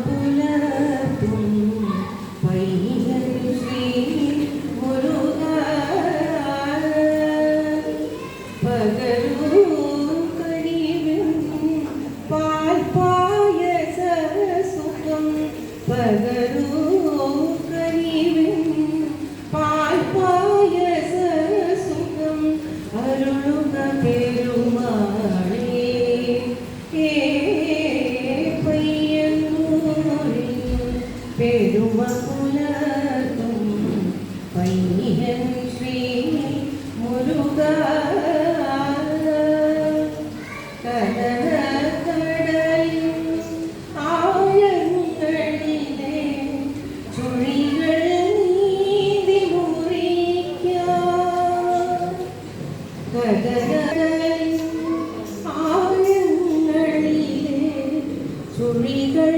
പുലർത്തും പയ്യൻ ശ്രീ മുരുക പകരൂ കഴിവും പാൽപായസ സുഖം പകരൂ കഴിവും പാൽപായസ സുഖം അരുളുക പെരുമാളേ പെരുമ പുലർത്തും പയ്യൻ ശ്രീ മുരുക കടലിൻ ആഴങ്ങളിലെ ചുഴികൾ നീന്തി മുറിക്കാം കടലിൻ ആഴങ്ങളിലെ ചുഴികൾ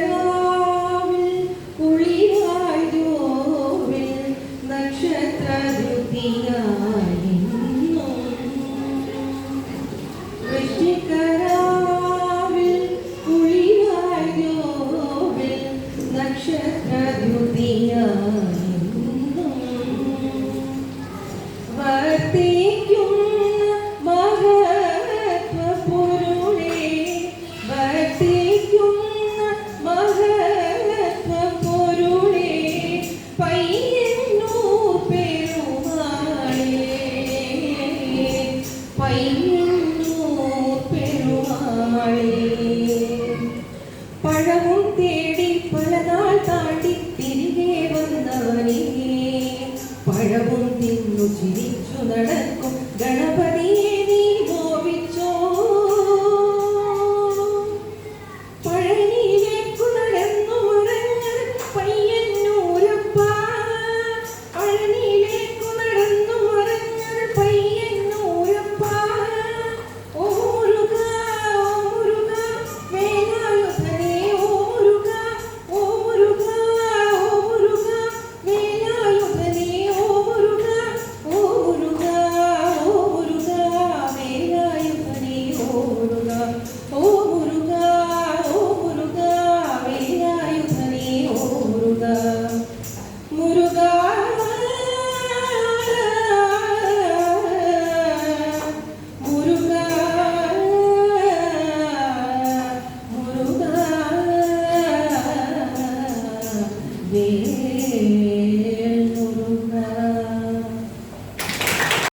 വൃശ്ചികരാവിൽ കുളിരായോവിൽ നക്ഷത്രദ്യുതിയായി വൃശ്ചികരാവിൽ കുളിരായോവിൽ നക്ഷത്രദ്യുതിയായി വർത്തിക്കുന്ന മഹത്വപൊരുളേ വർത്തിക്കുന്ന മഹത്വപൊരുളേ പയ്യന്നൂർ പെരുമാളേ പയ്യന്നൂർ പെരുമാളേ പഴവും തേടി പലനാൾ താഴെ